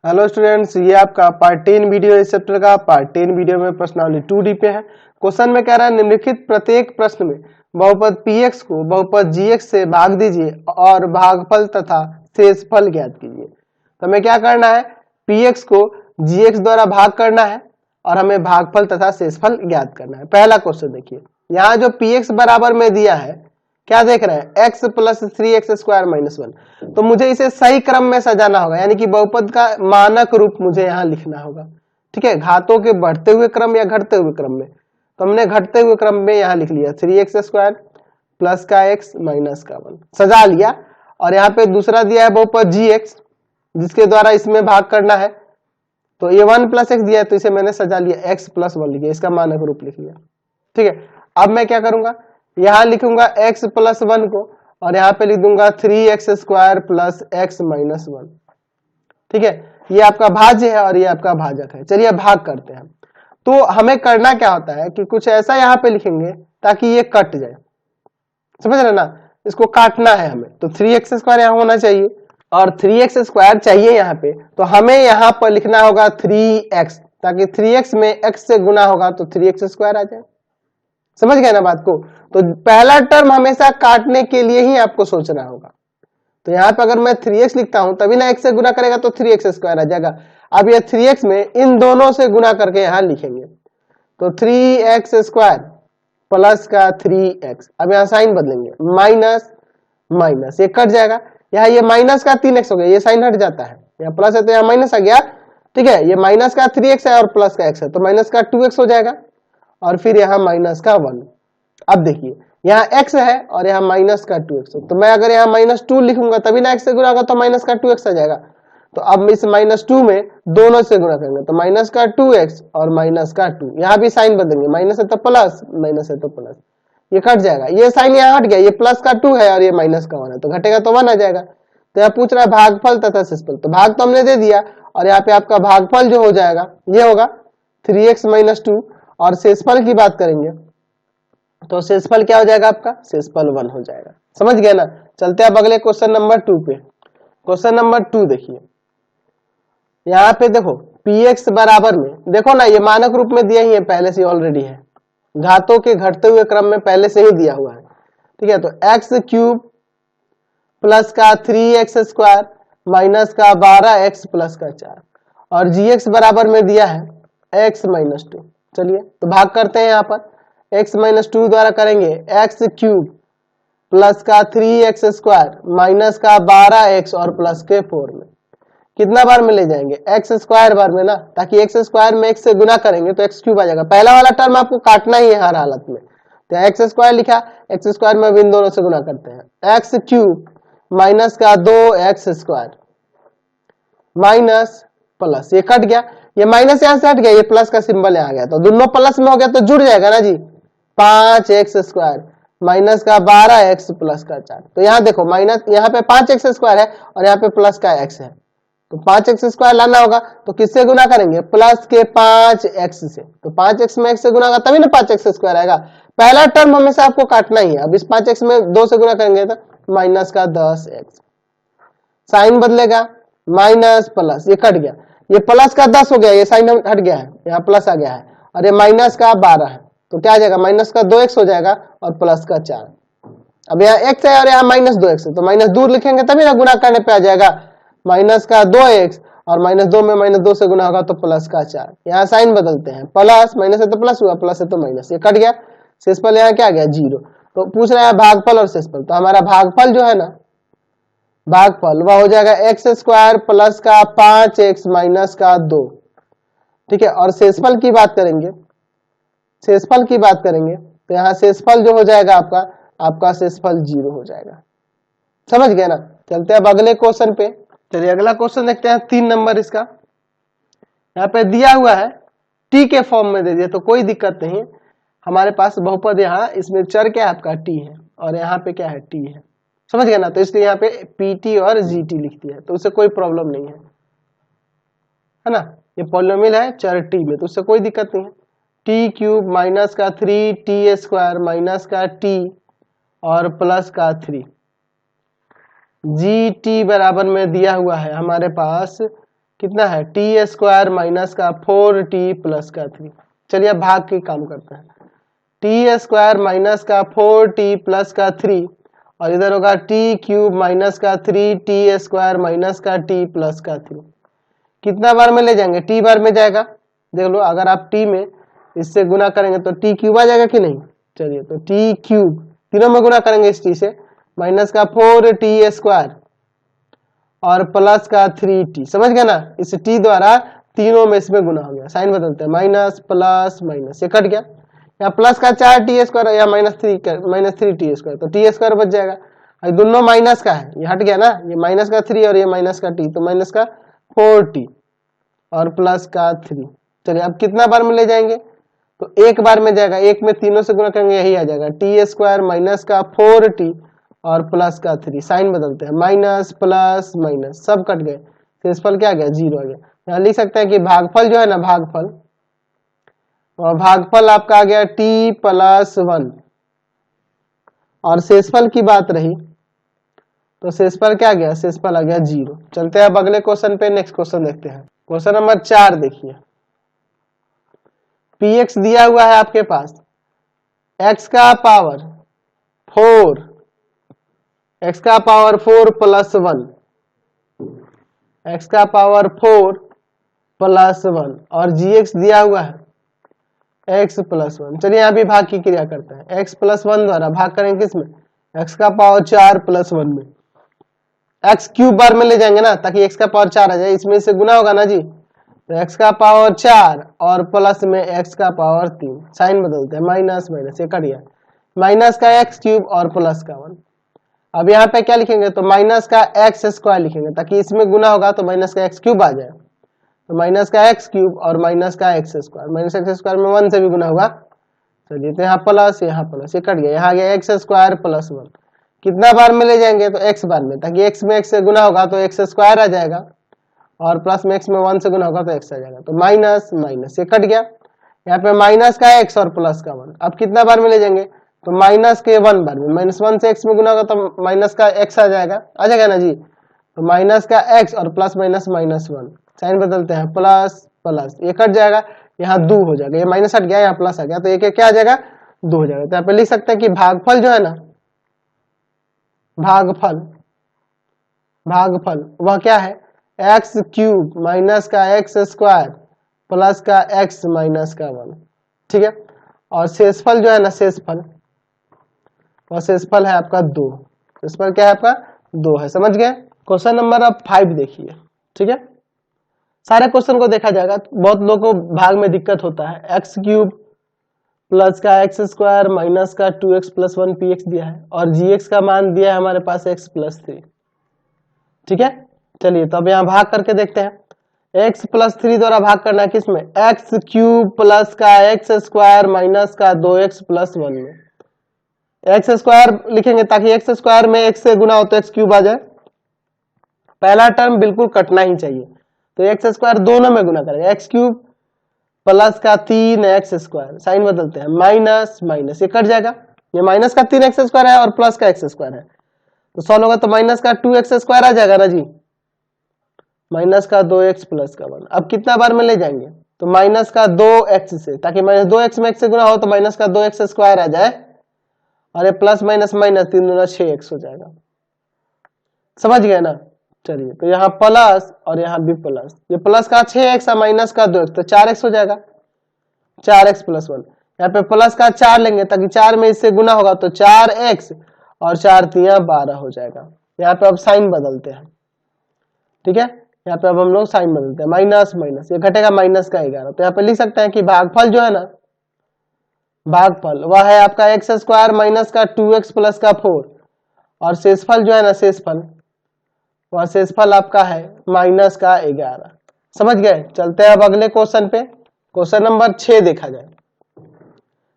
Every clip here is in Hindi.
हेलो स्टूडेंट्स, ये आपका पार्ट 10 वीडियो इस चैप्टर का पार्ट 10 वीडियो में प्रश्नावली 2D पे है। क्वेश्चन में कह रहा है निम्नलिखित प्रत्येक प्रश्न में बहुपद px को बहुपद gx से भाग दीजिए और भागफल तथा शेषफल ज्ञात कीजिए। तो हमें क्या करना है, px को gx द्वारा भाग करना है और हमें भागफल तथा शेषफल ज्ञात करना है। पहला क्वेश्चन देखिए, यहाँ जो px बराबर में दिया है, क्या देख रहे हैं, x plus 3x square minus 1। तो मुझे इसे सही क्रम में सजाना होगा, यानी कि बहुपद का मानक रूप मुझे यहाँ लिखना होगा। ठीक है, घातों के बढ़ते हुए क्रम या घटते हुए क्रम में। तो हमने घटते हुए क्रम में यहाँ लिख लिया 3x स्क्वायर प्लस का x माइनस का 1 सजा लिया। और यहाँ पे दूसरा दिया है बहुपद gx, जिसके द्वारा इसमें भाग करना है। तो ये 1 प्लस एक्स दिया है, तो इसे मैंने सजा लिया x प्लस 1 लिख लिया, इसका मानक रूप लिख लिया। ठीक है, अब मैं क्या करूंगा, यहां लिखूंगा x प्लस 1 को और यहाँ पे लिख दूंगा 3x square plus x minus 1। ठीक है, ये आपका भाज्य है और ये आपका भाजक है। चलिए भाग करते हैं। तो हमें करना क्या होता है कि कुछ ऐसा यहाँ पे लिखेंगे ताकि ये कट जाए, समझ रहे ना, इसको काटना है हमें। तो 3x स्क्वायर यहाँ होना चाहिए और 3x स्क्वायर चाहिए यहाँ पे, तो हमें यहाँ पर लिखना होगा 3x, ताकि 3x में x से गुना होगा तो 3x स्क्वायर आ जाए। समझ गए ना बात को। तो पहला टर्म हमेशा काटने के लिए ही आपको सोचना होगा। तो यहाँ पे अगर मैं 3x लिखता हूं तभी ना x से गुना करेगा तो 3x स्क्वायर आ जाएगा। अब ये 3x में इन दोनों से गुना करके यहाँ लिखेंगे, तो 3x स्क्वायर प्लस का 3x। अब यहाँ साइन बदलेंगे, माइनस माइनस, ये कट जाएगा। यहाँ ये माइनस का 3x हो गया, ये साइन हट जाता है, यहाँ प्लस है तो यहाँ माइनस आ गया। ठीक है, ये माइनस का 3x है और प्लस का x है, तो माइनस का 2x हो जाएगा और फिर यहाँ माइनस का 1। अब देखिए यहाँ x है और यहाँ माइनस का 2x है, तो मैं अगर यहाँ माइनस 2 लिखूंगा तभी ना x से गुना होगा तो माइनस का 2x आ जाएगा। तो अब इस माइनस 2 में दोनों से गुना करेंगे तो माइनस का 2x और माइनस का 2, यहाँ भी साइन बदलेंगे, माइनस है तो प्लस, माइनस है तो प्लस, ये कट जाएगा। ये साइन यहाँ हट गया, ये प्लस का 2 है और ये माइनस का 1 है, तो घटेगा तो 1 आ जाएगा। तो यहाँ पूछ रहा है भागफल तथा शेषफल, तो भाग तो हमने दे दिया और यहाँ पे आपका भागफल जो हो जाएगा ये होगा 3x माइनस 2 और शेषफल की बात करेंगे तो शेषफल क्या हो जाएगा आपका, शेषफल 1 हो जाएगा। समझ गए ना। चलते हैं अब अगले क्वेश्चन नंबर 2 पे। क्वेश्चन नंबर 2 देखिए, यहाँ पे देखो px बराबर में, देखो ना ये मानक रूप में दिया ही है, पहले से ऑलरेडी है, घातों के घटते हुए क्रम में पहले से ही दिया हुआ है। ठीक है, तो एक्स क्यूब प्लस का 3x स्क्वायर माइनस का 12x प्लस का 4 और gx बराबर में दिया है x माइनस 2। चलिए तो भाग करते हैं, यहाँ पर x माइनस 2 द्वारा करेंगे एक्स क्यूब प्लस का 3x स्क्वायर माइनस का 12x और प्लस के 4 में कितना बार में ले जाएंगे, x स्क्वायर बार में ना, ताकि x स्क्वायर में x से गुना करेंगे तो x क्यूब आ जाएगा। पहला वाला टर्म आपको काटना ही है हर हालत में, तो एक्स स्क्वायर लिखा, एक्स स्क्वायर में इन दोनों से गुना करते हैं, एक्स क्यूब माइनस का 2x स्क्वायर माइनस प्लस, ये कट गया, ये माइनस यहां से हट गया, ये प्लस का सिंबल यहाँ आ गया, तो दोनों प्लस में हो गया तो जुड़ जाएगा ना जी, 5x स्क्वायर माइनस का 12x प्लस का 4। तो यहाँ देखो माइनस, यहाँ पे 5x स्क्वायर है और यहाँ पे प्लस का x है, तो 5x स्क्वायर लाना होगा तो किससे गुना करेंगे, प्लस के 5x से। तो 5x में x से गुना होगा तभी ना 5x स्क्वायर आएगा। पहला टर्म हमेशा आपको काटना ही है। अब इस 5x में 2 से गुना करेंगे तो माइनस का 10x, साइन बदलेगा, माइनस प्लस, ये कट गया, ये प्लस का 10 हो गया, ये साइन हट गया है, यहाँ प्लस आ गया है और ये माइनस का 12 है, तो क्या आ जाएगा, माइनस का 2x हो जाएगा और प्लस का 4। अब यहाँ x है और यहाँ माइनस 2x है, तो माइनस दूर लिखेंगे तभी ना गुना करने पे आ जाएगा, माइनस का 2x और माइनस 2 में माइनस 2 से गुना होगा तो प्लस का 4। यहाँ साइन बदलते हैं, प्लस माइनस है तो प्लस हुआ, प्लस है तो माइनस, ये कट गया, शेषफल यहाँ क्या आ गया 0। तो पूछ रहा है भागफल और शेषफल, तो हमारा भागफल जो है ना, भागफल वह हो जाएगा एक्स स्क्वायर प्लस का 5x माइनस का 2। ठीक है, और शेषफल की बात करेंगे, शेषफल की बात करेंगे तो यहाँ शेषफल जो हो जाएगा आपका शेषफल 0 हो जाएगा। समझ गए ना। चलते हैं अब अगले क्वेश्चन पे। चलिए अगला क्वेश्चन देखते हैं, 3 नंबर इसका। यहाँ पे दिया हुआ है टी के फॉर्म में दे दिया, तो कोई दिक्कत नहीं, हमारे पास बहुपद यहाँ, इसमें चर क्या है आपका टी है और यहाँ पे क्या है टी है। समझ गए ना, तो इसलिए यहाँ पे पीटी और जीटी लिख दिया, तो उससे कोई प्रॉब्लम नहीं है ना, ये पॉलिनोमियल है चर टी में, तो उससे कोई दिक्कत नहीं है। टी क्यूब माइनस का 3t स्क्वायर माइनस का टी और प्लस का 3 जी टी बराबर में दिया हुआ है हमारे पास कितना है टी स्क्वायर माइनस का 4t प्लस का 3। चलिए अब भाग के काम करते हैं। टी स्क्वायर माइनस का 4t प्लस का 3 और इधर होगा टी क्यूब माइनस का 3t स्क्वायर माइनस का t प्लस का 3। कितना बार में ले जाएंगे? टी बार में जाएगा। देख लो अगर आप टी में इससे गुना करेंगे तो टी क्यूब आ जाएगा कि नहीं। चलिए तो टी क्यूब तीनों में गुना करेंगे इस टी से, माइनस का 4t स्क्वायर और प्लस का 3t। समझ गया ना, इस टी द्वारा तीनों में इसमें गुना हो गया। साइन बदलते हैं, माइनस प्लस माइनस, ये कट गया। यहाँ प्लस का 4t स्क्वायर या माइनस 3t स्क्वायर, तो टी स्क्वायर बच जाएगा। और दोनों माइनस का है, ये हट गया ना, ये माइनस का 3 और ये माइनस का t, तो माइनस का 4t और प्लस का 3। चलिए अब कितना बार में ले जाएंगे? तो एक बार में जाएगा, एक में तीनों से गुना करेंगे यही आ जाएगा, टी स्क्वायर माइनस का 4t और प्लस का 3। साइन बदलते हैं, माइनस प्लस माइनस सब कट गए, शेषफल क्या आ गया? 0 आ गया। यहाँ लिख सकते हैं कि भागफल जो है ना, भागफल, और भागफल आपका आ गया t प्लस 1 और शेषफल की बात रही तो शेषफल क्या आ गया? शेषफल आ गया 0। चलते हैं अब अगले क्वेश्चन पे। नेक्स्ट क्वेश्चन देखते हैं, क्वेश्चन नंबर 4 देखिए। px दिया हुआ है आपके पास x का पावर 4, x का पावर 4 प्लस 1, x का पावर 4 प्लस 1 और gx दिया हुआ है x प्लस 1। चलिए यहाँ भी भाग की क्रिया करते हैं। x प्लस 1 द्वारा भाग करेंगे किसमें? x का पावर 4 प्लस 1 में। x क्यूब बार में ले जाएंगे ना, ताकि x का पावर 4 आ जाए, इसमें से गुना होगा ना जी, तो x का पावर 4 और प्लस में x का पावर 3। साइन बदलते हैं, माइनस माइनस, ये कट गया, माइनस का x क्यूब और प्लस का 1। अब यहाँ पे क्या लिखेंगे? तो माइनस का x स्क्वायर लिखेंगे, ताकि इसमें गुना होगा तो माइनस का x क्यूब आ जाए, तो माइनस का x क्यूब और माइनस का x square, minus x square में 1 से भी गुना होगा। चलिए तो यहाँ प्लस, ये कट गया, यहाँ गया x स्क्वायर प्लस 1। कितना बार में ले जाएंगे? तो x बार में, ताकि x में x से गुना होगा तो x स्क्वायर आ जाएगा और प्लस में x में 1 से गुना होगा तो x आ जाएगा, तो माइनस माइनस, ये कट गया। यहाँ पे माइनस का x और प्लस का 1। अब कितना बार में ले जाएंगे? तो माइनस के 1 बार में, माइनस 1 से x में गुना होगा तो माइनस का x आ जाएगा ना जी, तो माइनस का x और प्लस माइनस माइनस 1। साइन बदलते हैं, प्लस प्लस, ये कट जाएगा, यहाँ 2 हो जाएगा, ये माइनस हट गया, यहाँ प्लस आ गया, तो ये क्या आ जाएगा? 2 हो जाएगा। तो यहाँ पे लिख सकते हैं कि भागफल जो है ना, भागफल वह क्या है? x क्यूब माइनस का x स्क्वायर प्लस का x माइनस का 1। ठीक है, और शेषफल जो है ना, शेषफल, और शेषफल है आपका 2। शेषफल क्या है आपका? 2 है। समझ गए? क्वेश्चन नंबर अब 5 देखिए। ठीक है, सारे क्वेश्चन को देखा जाएगा। बहुत लोगों को भाग में दिक्कत होता है। एक्स क्यूब प्लस का एक्स स्क्वायर माइनस का 2x प्लस 1 px दिया है और gx का मान दिया है हमारे पास x प्लस 3। ठीक है, चलिए तो अब यहाँ भाग करके देखते हैं। x प्लस 3 द्वारा भाग करना है किसमें? एक्स क्यूब प्लस का एक्स स्क्वायर माइनस का 2x प्लस 1 में। एक्स स्क्वायर लिखेंगे ताकि एक्स स्क्वायर में x से गुना हो तो एक्स क्यूब आ जाए। पहला टर्म बिल्कुल कटना ही चाहिए, तो एक्स स्क्वायर दोनों में गुना करेंगे, एक्स क्यूब प्लस का 3x स्क्वायर। साइन बदलते हैं, माइनस माइनस, ये कट जाएगा, ये माइनस का 3x स्क्वायर है और प्लस का x स्क्वायर है, तो सॉल्व होगा तो माइनस का 2x स्क्वायर आ जाएगा ना जी, माइनस का 2x प्लस का 1। अब कितना बार में ले जाएंगे? तो माइनस का 2x से, ताकि माइनस 2x में x से गुना हो तो माइनस का 2x स्क्वायर आ जाए और ये प्लस माइनस माइनस 3 दूना 6x हो जाएगा। समझ गए ना? चलिए तो यहाँ प्लस और यहाँ भी प्लस, ये प्लस का 6x और माइनस का 2x, तो 4x हो जाएगा, 4x प्लस 1। यहाँ पे प्लस का 4 लेंगे ताकि 4 में इससे गुना होगा तो 4x और 4 3 12 हो जाएगा। यहाँ पे अब साइन बदलते हैं। ठीक है, यहाँ पे अब हम लोग साइन बदलते हैं, माइनस माइनस, ये घटेगा माइनस का 11। तो यहाँ पे लिख सकते हैं कि भागफल जो है ना, भागफल वह है आपका एक्स स्क्वायर माइनस का 2x प्लस का 4 और शेषफल जो है ना, शेषफल वह शेषफल आपका है माइनस का 11। समझ गए? चलते हैं अब अगले क्वेश्चन पे। क्वेश्चन नंबर 6 देखा जाए।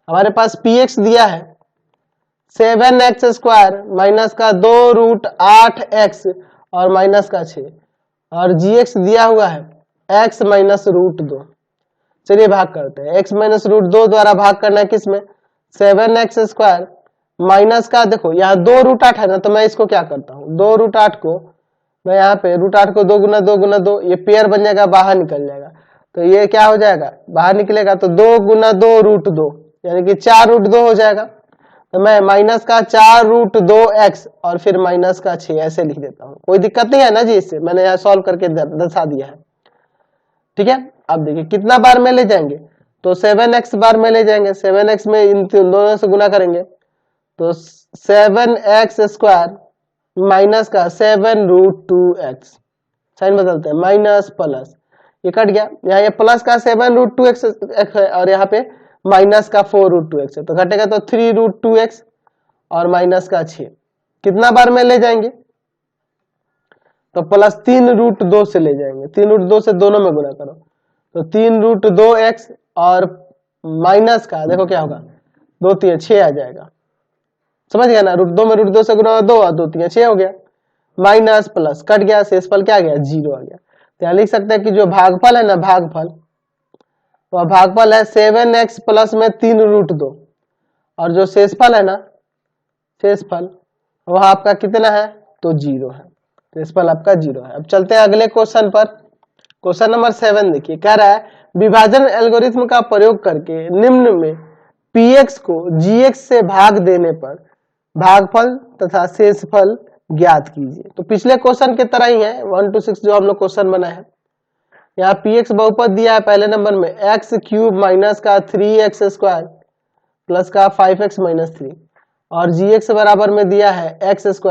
हमारे पास px दिया है 7x स्क्वायर माइनस का 2 रूट 8x और माइनस का 6 और gx दिया हुआ है x माइनस रूट 2। चलिए भाग करते हैं। x माइनस रूट 2 द्वारा भाग करना है किसमें? 7x स्क्वायर माइनस का, देखो यहाँ 2 रूट 8 है ना, तो मैं इसको क्या करता हूँ, 2 रूट 8 को मैं यहाँ पे √8 को 2 गुना 2 गुना 2 ये पेयर बन जाएगा, बाहर निकल जाएगा। तो ये क्या हो जाएगा, बाहर निकलेगा तो 2 गुना 2 √2 यानी कि 4 √2 हो जाएगा। तो मैं माइनस का 4 √2x और फिर माइनस का 6 ऐसे लिख देता हूँ। कोई दिक्कत नहीं है ना जी, इससे मैंने यहाँ सॉल्व करके दर्शा दिया है। ठीक है, अब देखिए कितना बार में ले जाएंगे, तो 7x बार में ले जाएंगे। 7x में इन दोनों से गुना करेंगे तो 7x² माइनस का 7 √2x, साइन बदलते हैं, माइनस प्लस, ये कट गया। यहाँ ये प्लस का 7 √2x है और यहाँ पे माइनस का 4 √2x है, तो घटेगा तो 3 √2x और माइनस का 6। कितना बार में ले जाएंगे, तो प्लस 3 √2 से ले जाएंगे। 3 √2 से दोनों में गुना करो तो 3 √2x और माइनस का देखो क्या होगा, 2 3 6 आ जाएगा। समझ गया ना, √2 में √2 से गुना 2 और 2 3 6 हो गया। माइनस प्लस कट गया, शेषफल क्या आ गया, 0 आ गया। तो यहाँ लिख सकते हैं कि जो भागफल है ना, भागफल, वह भागफल है 7x प्लस में 3 √2 और जो शेषफल है ना, शेषफल वह आपका कितना है, तो 0 है। शेषफल आपका 0 है। अब चलते हैं अगले क्वेश्चन पर। क्वेश्चन नंबर 7 देखिए, कह रहा है विभाजन एल्गोरिथ्म का प्रयोग करके निम्न में px को gx से भाग देने पर भागफल तथा शेषफल ज्ञात कीजिए। तो पिछले क्वेश्चन के तरह ही है, 1 to 6 जो हम लोग क्वेश्चन बनाए हैं। यहाँ px बहुपद दिया है पहले नंबर में x³ माइनस का 3x² प्लस का 5x माइनस 3 और gx बराबर में दिया है x² -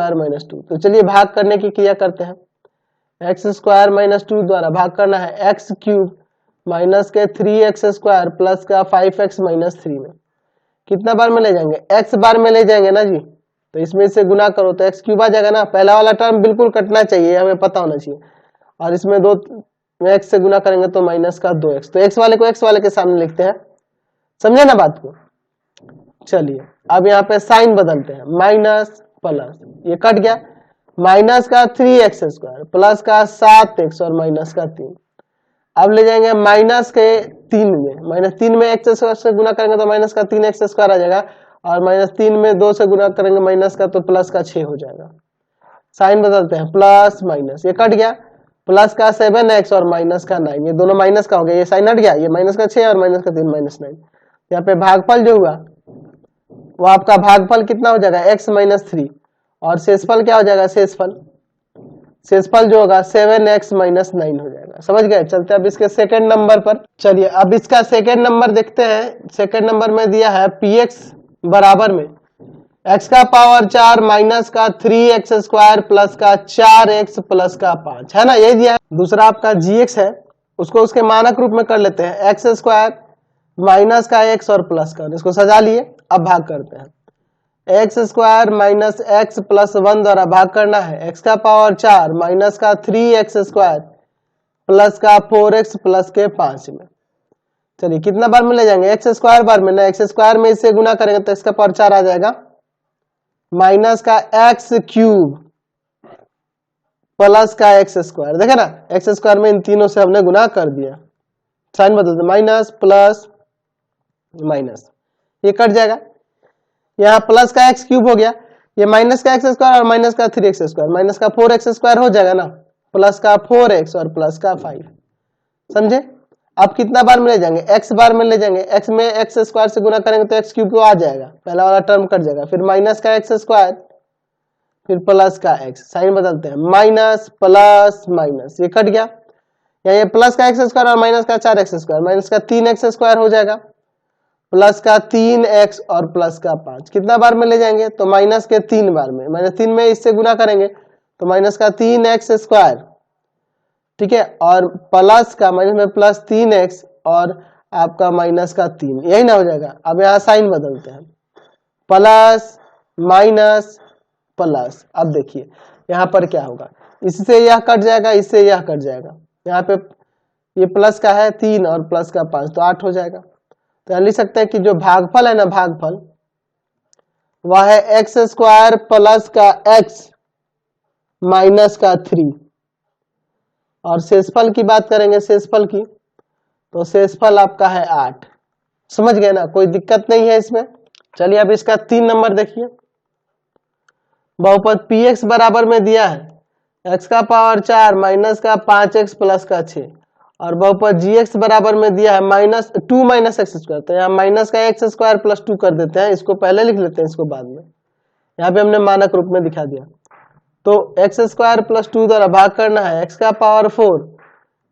2। तो चलिए भाग करने की क्रिया करते हैं। x² - 2 द्वारा भाग करना है x³ माइनस के 3x² प्लस का 5x माइनस 3 में। कितना बार में ले जाएंगे, x बार में ले जाएंगे ना जी, तो इसमें से गुना करो तो x³ आ जाएगा ना। पहला वाला टर्म बिल्कुल कटना चाहिए, हमें पता होना चाहिए। और इसमें 2 में x से गुना करेंगे तो माइनस का 2x, तो x वाले को x वाले के सामने लिखते हैं। समझे ना बात को। चलिए अब यहाँ पे साइन बदलते हैं, माइनस प्लस, ये कट गया। माइनस का 3x² प्लस का 7x और माइनस का 3। अब ले जाएंगे माइनस के 3 में, -3 में x² से गुना करेंगे तो माइनस का 3x² आ जाएगा और -3 में 2 से गुना करेंगे माइनस का तो प्लस का 6 हो जाएगा। साइन बदलते हैं, प्लस माइनस, ये कट गया। प्लस का 7x और माइनस का 9, ये दोनों माइनस का हो गया, ये साइन हट गया। ये माइनस का 6 और माइनस का 3 -9। यहाँ पे भागफल जो हुआ वो आपका भागफल कितना हो जाएगा, x - 3 और शेषफल क्या हो जाएगा, शेषफल जो होगा 7x - 9 हो जाएगा। समझ गए। चलते अब इसके सेकंड नंबर पर। चलिए अब इसका सेकंड नंबर देखते हैं। सेकंड नंबर में दिया है px बराबर में x का पावर 4 माइनस का 3x² प्लस का 4x प्लस का 5 है ना, ये दिया है। दूसरा आपका gx है, उसको उसके मानक रूप में कर लेते हैं, x² माइनस का x और प्लस का, इसको सजा लिए। अब भाग करते हैं, x² माइनस x प्लस 1 द्वारा भाग करना है x का पावर 4 माइनस का 3x² प्लस का 4x प्लस के 5 में। चलिए कितना बार में ले जाएंगे, x² बार में ना, x² में इससे गुना करेंगे तो इसका पावर 4 आ जाएगा, माइनस का x³ प्लस का x²। देखे ना, x² में इन तीनों से हमने गुना कर दिया। साइन बदलते, माइनस प्लस माइनस, ये कट जाएगा। यहाँ प्लस का x³ हो गया, ये माइनस का x² और माइनस का 3x², माइनस का 4x² हो जाएगा ना, प्लस का 4x और प्लस का 5। समझे। अब कितना बार में ले जाएंगे, x बार में ले जाएंगे। x में x² से गुना करेंगे तो x³ को आ जाएगा, पहला वाला टर्म कट जाएगा। फिर माइनस का x², फिर प्लस का x। साइन बदलते हैं, माइनस प्लस माइनस, ये कट गया। यहाँ ये प्लस का x² और माइनस का 4x², माइनस का 3x² हो जाएगा, प्लस का 3x और प्लस का 5। कितना बार में ले जाएंगे, तो माइनस के 3 बार में। -3 में इससे गुना करेंगे तो माइनस का 3x², ठीक है, और प्लस का माइनस में प्लस 3x और आपका माइनस का 3, यही ना हो जाएगा। अब यहाँ साइन बदलते हैं, प्लस माइनस प्लस। अब देखिए यहाँ पर क्या होगा, इससे यह कट जाएगा, इससे यह कट जाएगा। यहाँ पे ये प्लस का है 3 और प्लस का 5 तो 8 हो जाएगा। तो लिख सकते हैं कि जो भागफल है ना, भागफल वह है x² प्लस का x माइनस का 3। और शेषफल की बात करेंगे, शेषफल की, तो शेषफल आपका है 8। समझ गए ना, कोई दिक्कत नहीं है इसमें। चलिए अब इसका 3 नंबर देखिए। बहुपद px बराबर में दिया है x का पावर 4 माइनस का 5x प्लस का 6 और बहुपद gx बराबर में दिया है माइनस 2 माइनस एक्स स्क्वायर, तो यहाँ माइनस का एक्स स्क्वायर प्लस 2 कर देते हैं, इसको पहले लिख लेते हैं, इसको बाद में। यहाँ पे हमने मानक रूप में दिखा दिया। तो एक्स स्क्वायर प्लस 2 द्वारा भाग करना है x का पावर 4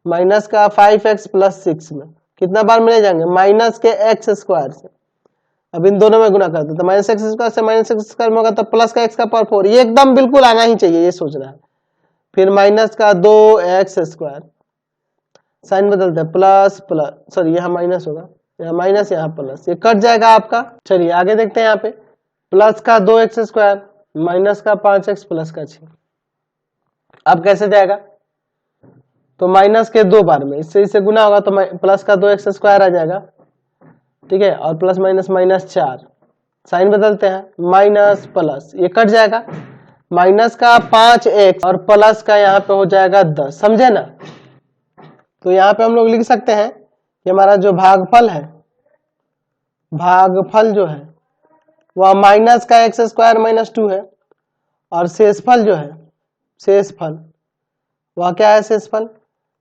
माइनस का 5x प्लस 6 में, कितना बार में ले जाएंगे माइनस के एक्स स्क्वायर से, अब इन दोनों में गुना कर दो तो माइनस एक्स स्क्वायर से माइनस एक्स स्क्वायर में होगा तो प्लस का एक्स का पावर 4, ये एकदम बिल्कुल आना ही चाहिए, ये सोचना है। फिर माइनस का 2x स्क्वायर, साइन बदलते हैं, प्लस प्लस सॉरी यहाँ माइनस होगा, यहाँ माइनस यहाँ प्लस, ये कट जाएगा आपका। चलिए आगे देखते हैं, यहाँ पे प्लस का 2x स्क्वायर माइनस का 5x प्लस का 6, अब कैसे जाएगा, तो माइनस के 2 बार में इससे गुना होगा तो प्लस का 2x स्क्वायर आ जाएगा, ठीक है, और प्लस माइनस माइनस 4, साइन बदलते हैं, माइनस प्लस, ये कट जाएगा, माइनस का 5x और प्लस का यहाँ पे हो जाएगा 10, समझे ना। तो यहाँ पे हम लोग लिख सकते हैं कि हमारा जो भागफल है, भागफल जो है वह माइनस का एक्स स्क्वायर माइनस 2 है, और शेषफल जो है, शेषफल वह क्या है, शेषफल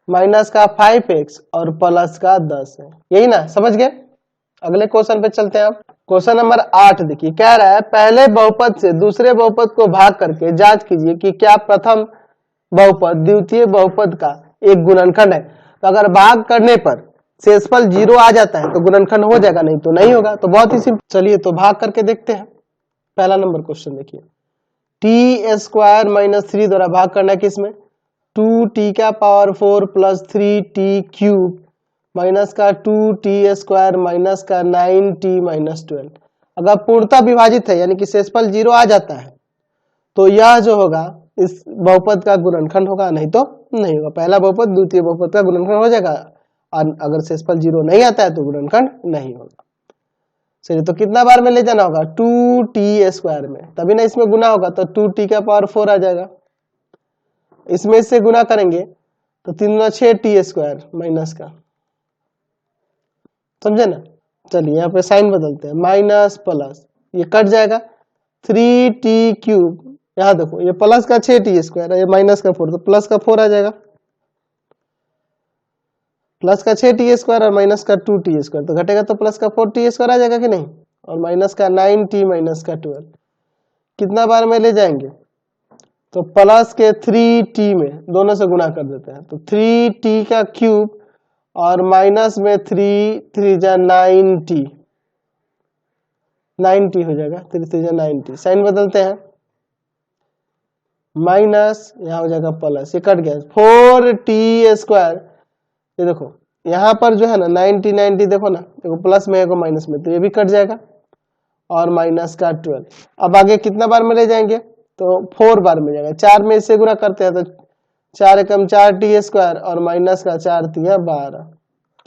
माइनस का 5x और प्लस का 10 है, यही ना, समझ गए। अगले क्वेश्चन पे चलते हैं। आप क्वेश्चन नंबर 8 देखिए, कह रहा है पहले बहुपद से दूसरे बहुपद को भाग करके जांच कीजिए कि क्या प्रथम बहुपद द्वितीय बहुपद का एक गुणनखंड है। तो अगर भाग करने पर शेषफल 0 आ जाता है तो गुणनखंड हो जाएगा, नहीं तो नहीं होगा। तो बहुत ही सिंपल, चलिए तो भाग करके देखते हैं। पहला नंबर क्वेश्चन देखिए, टी स्क्वायर माइनस 3 द्वारा भाग करना है किसमें, 2t का power 4 plus 3t cube minus का 2t स्क्वायर माइनस का 9t माइनस 12। अगर पूर्णतः विभाजित है यानी कि शेषफल 0 आ जाता है तो यह जो होगा इस बहुपद का गुणनखंड होगा, नहीं तो नहीं होगा। पहला बहुपद द्वितीय बहुपद का गुणनखंड हो जाएगा, और अगर शेषफल 0 नहीं आता है तो गुणनखंड नहीं होगा। चलिए तो कितना बार में ले जाना होगा, 2t स्क्वायर में, तभी ना इसमें गुना होगा, तो 2t का पावर 4 आ जाएगा, इसमें इससे गुना करेंगे तो 3 6t स्क्वायर माइनस का, समझे ना। चलिए यहाँ पे साइन बदलते हैं, माइनस प्लस, ये कट जाएगा, 3t क्यूब, यहाँ देखो ये प्लस का 6t स्क्वायर है, ये माइनस का 4, तो प्लस का 4 आ जाएगा, प्लस का 6t स्क्वायर और माइनस का 2t स्क्वायर, तो घटेगा तो प्लस का 4t स्क्वायर आ जाएगा कि नहीं, और माइनस का 9t माइनस का 12, कितना बार में ले जाएंगे, तो प्लस के 3t में दोनों से गुना कर देते हैं, तो 3t का क्यूब और माइनस में 3 जा 9t, 9t हो जाएगा, 3 जा 9t, साइन बदलते हैं, माइनस यहाँ हो जाएगा प्लस, ये कट गया, 4t स्क्वायर, ये देखो यहाँ पर जो है ना 90 90 देखो ना, देखो प्लस में है माइनस में, तो ये भी कट जाएगा, और माइनस का 12। अब आगे कितना बार में ले जाएंगे, तो 4 बार में जाएगा, 4 में इससे गुना करते हैं तो 4 एकम 4t स्क्वायर और माइनस का 4 3 12,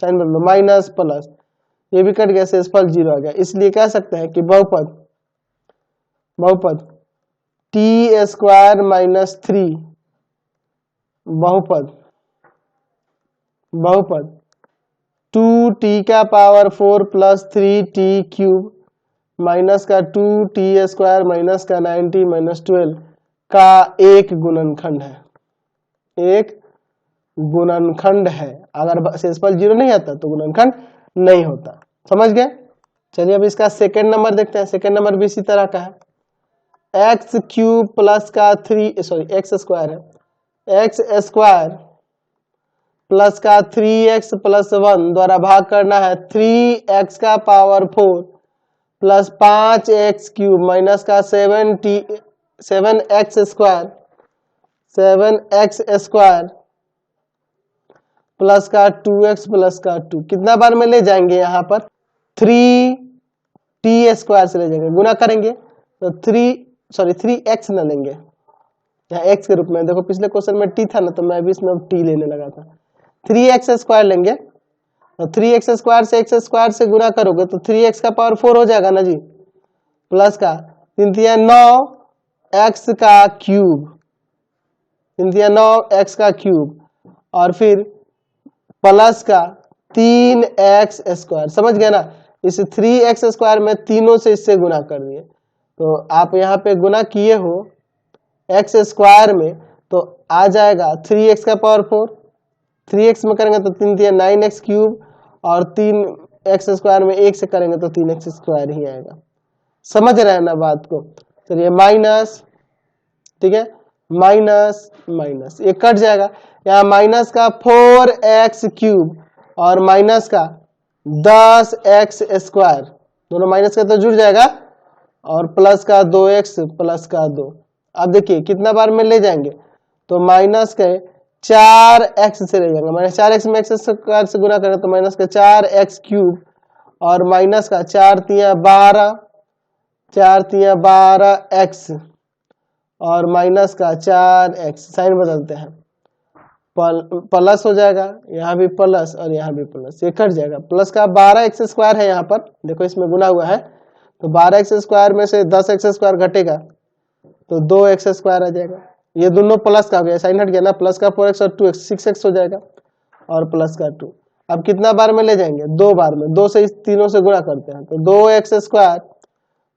साइन बदलो, माइनस प्लस, ये भी कट गया, शेषफल 0 आ गया। इसलिए कह सकते हैं कि बहुपद t स्क्वायर माइनस 3 बहुपद 2t का power 4 plus 3t cube minus का 2t स्क्वायर माइनस का 9t माइनस 12 का एक गुणनखंड है, एक गुणनखंड है। अगर शेषफल 0 नहीं आता तो गुणनखंड नहीं होता, समझ गए। चलिए अब इसका सेकंड नंबर देखते हैं। सेकंड नंबर भी इसी तरह का है, एक्स क्यूब प्लस का एक्स स्क्वायर है, एक्स स्क्वायर प्लस का 3x प्लस 1 द्वारा भाग करना है 3x का power 4 plus 5x cube minus का 7x स्क्वायर प्लस का 2x प्लस का 2। कितना बार में ले जाएंगे, यहाँ पर 3t स्क्वायर से ले जाएंगे, गुना करेंगे तो 3x न लेंगे यहाँ x के रूप में, देखो पिछले क्वेश्चन में t था ना, तो मैं भी इसमें t लेने लगा था, 3x स्क्वायर लेंगे, तो 3x स्क्वायर से x स्क्वायर से गुना करोगे तो 3x का पावर 4 हो जाएगा ना जी, प्लस का 3 3 9 x का क्यूब, 3 3 9 x का क्यूब, और फिर प्लस का 3x स्क्वायर, समझ गए ना। इस 3x स्क्वायर में तीनों से इससे गुना कर दिए, तो आप यहाँ पे गुना किए हो x स्क्वायर में, तो आ जाएगा 3x का पावर 4, 3x में करेंगे तो 3 3 9x क्यूब, और 3x स्क्वायर में 1 से करेंगे तो 3x स्क्वायर ही आएगा। समझ रहे हैं ना बात को? चलिए माइनस, ठीक है, माइनस माइनस ये कट जाएगा, यहाँ माइनस का 4x क्यूब और माइनस का 10x स्क्वायर, दोनों माइनस का तो जुड़ जाएगा, और प्लस का 2x प्लस का 2। अब देखिए कितना बार में ले जाएंगे तो माइनस के 4x से ले जाएंगे, माइनस 4x में x स्क्वायर से गुना करें तो माइनस का 4x क्यूब, और माइनस का 4 3 12, 4 3 12x, और माइनस का 4x, साइन बदलते हैं, प्लस हो जाएगा, यहाँ भी प्लस और यहाँ भी प्लस, ये कट जाएगा। प्लस का 12x स्क्वायर है, यहाँ पर देखो इसमें गुना हुआ है, तो 12x स्क्वायर में से 10x स्क्वायर घटेगा तो 2x स्क्वायर आ जाएगा, ये दोनों प्लस का हो गया, साइन हट गया ना, प्लस का 4x और 2x 6x हो जाएगा, और प्लस का 2। अब कितना बार में ले जाएंगे? 2 बार में, 2 से इस तीनों से गुणा करते हैं तो 2x स्क्वायर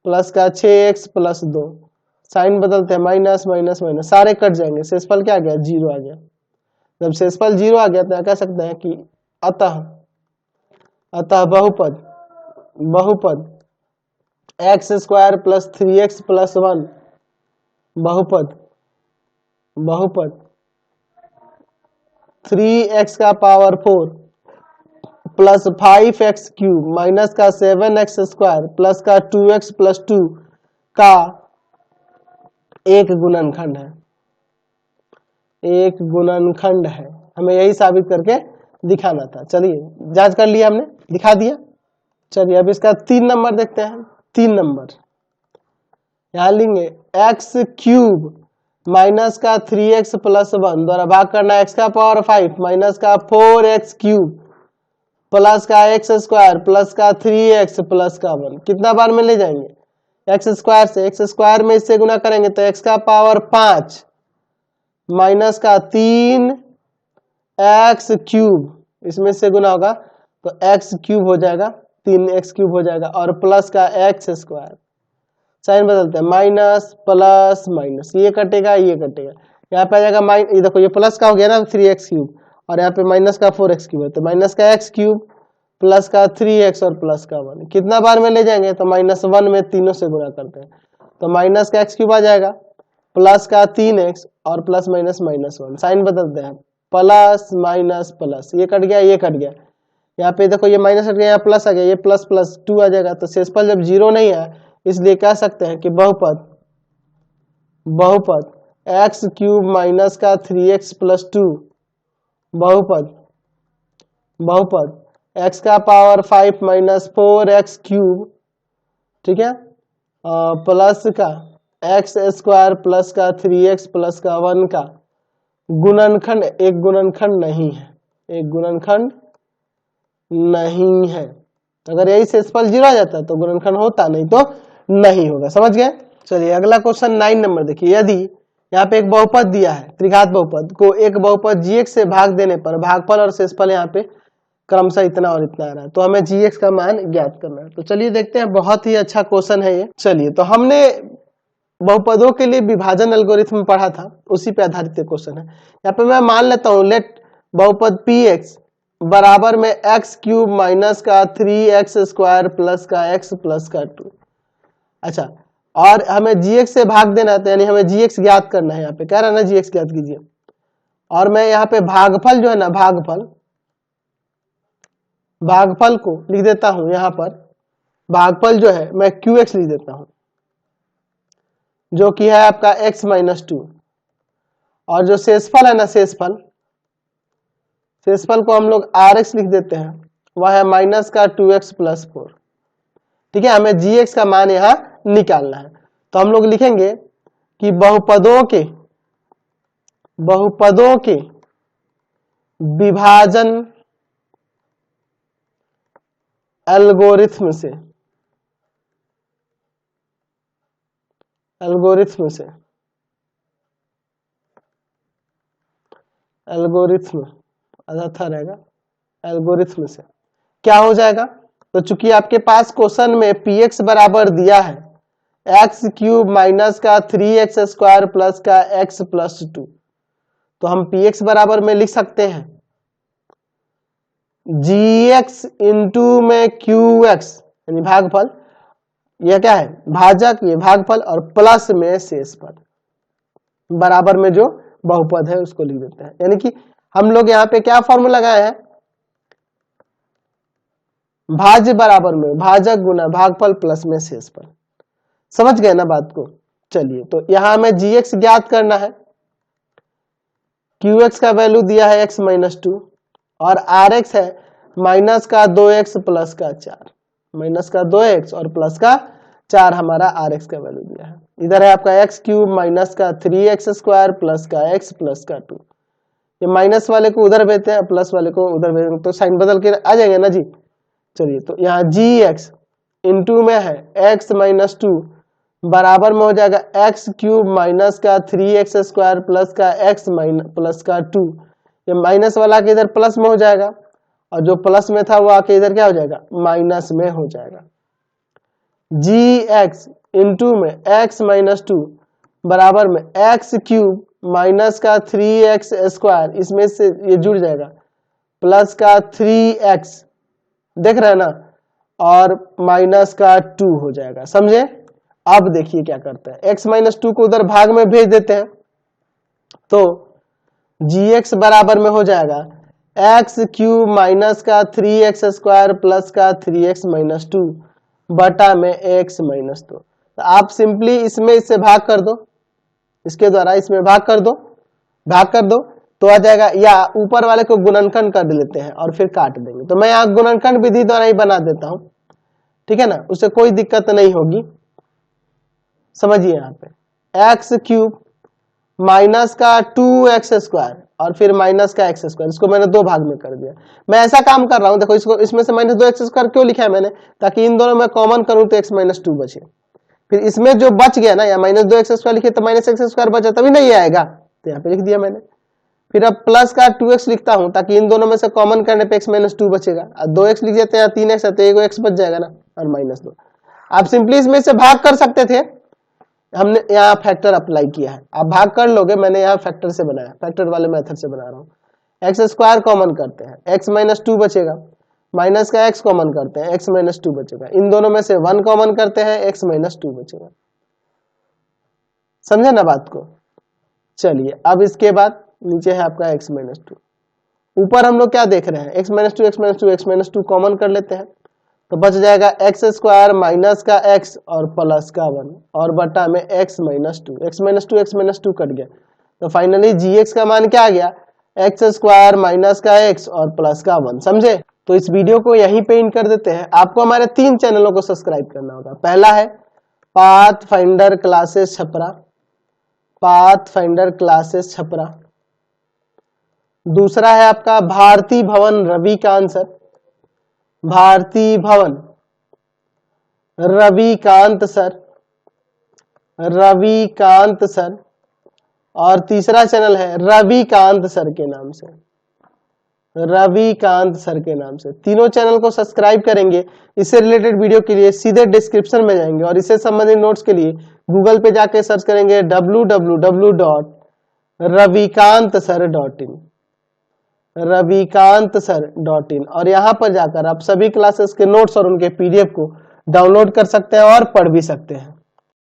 प्लस का 6x प्लस 2, साइन बदलते हैं, माइनस माइनस माइनस, सारे कट जाएंगे, शेषफल क्या आ गया? 0 आ गया। जब शेषफल 0 आ गया तो कह सकते हैं कि अतः बहुपद x square plus 3x plus 1 बहुपद 3x का power 4 plus 5x cube minus का 7x स्क्वायर प्लस का 2x प्लस 2 का एक गुणनखंड है, एक गुणनखंड है। हमें यही साबित करके दिखाना था। चलिए जांच कर लिया हमने, दिखा दिया। चलिए अब इसका 3 नंबर देखते हैं। 3 नंबर यहाँ लेंगे x क्यूब माइनस का 3x प्लस 1 द्वारा भाग करना x का पावर 5 माइनस का 4x क्यूब प्लस का x स्क्वायर प्लस का 3x प्लस का 1। कितना बार में ले जाएंगे? x स्क्वायर से, x स्क्वायर में इससे गुना करेंगे तो x का पावर 5 माइनस का 3x क्यूब, इसमें से गुना होगा तो x क्यूब हो जाएगा, 3x क्यूब हो जाएगा, और प्लस का x स्क्वायर, साइन बदलते हैं, माइनस प्लस माइनस, ये कटेगा ये कटेगा, यहाँ पे आ जाएगा ये देखो ये प्लस का हो गया ना 3x क्यूब, और यहाँ पे माइनस का 4x क्यूब है तो माइनस का x क्यूब प्लस का 3x और प्लस का 1। कितना बार में ले जाएंगे तो -1 में तीनों से गुना करते हैं तो माइनस का x क्यूब आ जाएगा, प्लस का 3x और प्लस माइनस -1, साइन बदलते हैं, प्लस माइनस प्लस, ये कट गया ये कट गया, यहाँ पे देखो ये माइनस हट गया, यहाँ प्लस आ गया, ये प्लस प्लस 2 आ जाएगा। तो शेषफल जब 0 नहीं है इसलिए कह सकते हैं कि बहुपद x क्यूब माइनस का 3x प्लस 2 बहुपद x का पावर 5 माइनस 4x क्यूब, ठीक है, प्लस का x स्क्वायर प्लस का 3x प्लस का 1 का गुणनखंड, एक गुणनखंड नहीं है, एक गुणनखंड नहीं है। अगर यही शेषफल 0 आ जाता तो गुणनखंड होता, नहीं तो नहीं होगा। समझ गए? चलिए अगला क्वेश्चन 9 नंबर देखिए। यदि यहाँ पे एक बहुपद दिया है, त्रिघात बहुपद को एक बहुपद gx से भाग देने पर भागफल और शेषफल यहाँ पे क्रमशः इतना और इतना आ रहा है, तो हमें gx का मान ज्ञात करना है। तो चलिए देखते हैं, बहुत ही अच्छा क्वेश्चन है ये। चलिए तो हमने बहुपदों के लिए विभाजन एल्गोरिथम पढ़ा था, उसी पे आधारित क्वेश्चन है। यहाँ पे मैं मान लेता हूँ लेट बहुपद px बराबर में x क्यूब माइनस का 3x स्क्वायर प्लस का x प्लस का 2। अच्छा, और हमें gx से भाग देना है, यानी हमें gx ज्ञात करना है। यहाँ पे कह रहा है ना gx ज्ञात कीजिए, और मैं यहाँ पे भागफल जो है ना, भागफल को लिख देता हूं। यहाँ पर भागफल जो है मैं qx लिख देता हूं, जो कि है आपका x माइनस 2, और जो शेषफल है ना, शेषफल को हम लोग rx लिख देते हैं, वह है माइनस का 2x प्लस 4। ठीक है, हमें gx का मान यहाँ निकालना है। तो हम लोग लिखेंगे कि बहुपदों के विभाजन एल्गोरिथम से अच्छा रहेगा, एल्गोरिथम से क्या हो जाएगा। तो चूंकि आपके पास क्वेश्चन में px बराबर दिया है x क्यूब माइनस का 3x स्क्वायर प्लस का x प्लस 2, तो हम px बराबर में लिख सकते हैं gx इंटू में qx यानी भागफल, यह क्या है भाजक, ये भागफल, और प्लस में शेषपद, बराबर में जो बहुपद है उसको लिख देते हैं। यानी कि हम लोग यहाँ पे क्या फॉर्मूला लगाए हैं, भाज्य बराबर में भाजक गुना भागफल प्लस में शेषफल। समझ गए ना बात को। चलिए तो यहां हमें gx ज्ञात करना है, qx का वैल्यू दिया है x माइनस 2 और rx है माइनस का 2x प्लस का 4, माइनस का 2x और प्लस का 4 हमारा rx का वैल्यू दिया है। इधर है आपका x क्यूब माइनस का 3x स्क्वायर प्लस का x प्लस का 2, ये माइनस वाले को उधर भेजते हैं प्लस वाले को उधर भेजेंगे तो साइन बदल के आ जाएंगे ना जी। चलिए तो यहाँ gx इंटू में है x माइनस 2 बराबर में हो जाएगा x क्यूब माइनस का 3x स्क्वायर प्लस का x प्लस का 2, ये माइनस वाला के इधर प्लस में हो जाएगा और जो प्लस में था वो आके इधर क्या हो जाएगा माइनस में हो जाएगा। gx इंटू में x माइनस 2 बराबर में x क्यूब माइनस का 3x स्क्वायर, इसमें से ये जुड़ जाएगा प्लस का 3x, देख रहे हैं ना, और माइनस का 2 हो जाएगा। समझे। अब देखिए क्या करते हैं, x माइनस 2 को उधर भाग में भेज देते हैं तो gx बराबर में हो जाएगा x क्यूब माइनस का 3x स्क्वायर प्लस का 3x माइनस 2 बटा में x माइनस 2। तो आप सिंपली इसमें इससे भाग कर दो, इसके द्वारा इसमें भाग कर दो तो आ जाएगा, या ऊपर वाले को गुणनखंड कर लेते हैं और फिर काट देंगे। तो मैं यहाँ गुणनखंड विधि द्वारा ही बना देता हूं, ठीक है ना, उससे कोई दिक्कत नहीं होगी। समझिए यहाँ पे x क्यूब माइनस का 2x स्क्वायर और फिर माइनस का x स्क्वायर, इसको मैंने दो भाग में कर दिया। मैं ऐसा काम कर रहा हूं, देखो इसको इसमें से माइनस 2x स्क्वायर क्यों लिखा है मैंने, ताकि इन दोनों में कॉमन करूं तो x माइनस 2 बचे। फिर इसमें जो बच गया ना, या माइनस 2x स्क्वायर लिखे तो माइनस x स्क्वायर बचा, तभी नहीं आएगा, तो यहाँ पे लिख दिया मैंने। फिर अब प्लस का 2x लिखता हूं ताकि इन दोनों में से कॉमन करने पे x माइनस 2 बचेगा, और 2x लिख देते हैं, 3x है तो एक x बच जाएगा ना, और माइनस 2। आप सिंपली इसमें से भाग कर सकते थे, हमने यहाँ फैक्टर अप्लाई किया है, आप भाग कर लोगे, मैंने यहाँ फैक्टर से बनाया, फैक्टर वाले मेथड से बना रहा हूँ। एक्स स्क्वायर कॉमन करते हैं, x माइनस 2 बचेगा, माइनस का x कॉमन करते हैं, x माइनस 2 बचेगा, इन दोनों में से 1 कॉमन करते हैं, x माइनस 2 बचेगा। समझे ना बात को। चलिए अब इसके बाद नीचे है आपका x माइनस 2, ऊपर हम लोग क्या देख रहे हैं, x minus 2 x minus 2 x minus 2 common कर लेते हैं तो बच जाएगा x स्क्वायर माइनस का x और प्लस का 1 और बटा में x minus 2, x minus 2 x minus 2 cut गया, तो फाइनली gx का मान क्या आ गया, x स्क्वायर माइनस का x और प्लस का 1। समझे। तो इस वीडियो को यहीं पे एंड कर देते हैं। आपको हमारे 3 चैनलों को सब्सक्राइब करना होगा। पहला है path finder classes Chhapra, path finder classes Chhapra. दूसरा है आपका भारती भवन रविकांत सर, भारती भवन रविकांत सर, रविकांत सर। और तीसरा चैनल है रविकांत सर के नाम से, रविकांत सर के नाम से। तीनों चैनल को सब्सक्राइब करेंगे। इससे रिलेटेड वीडियो के लिए सीधे डिस्क्रिप्शन में जाएंगे और इससे संबंधित नोट्स के लिए गूगल पे जाके सर्च करेंगे www.ravikantsir.in, ravikantsir.in, और यहाँ पर जाकर आप सभी क्लासेस के नोट्स और उनके पीडीएफ को डाउनलोड कर सकते हैं और पढ़ भी सकते हैं।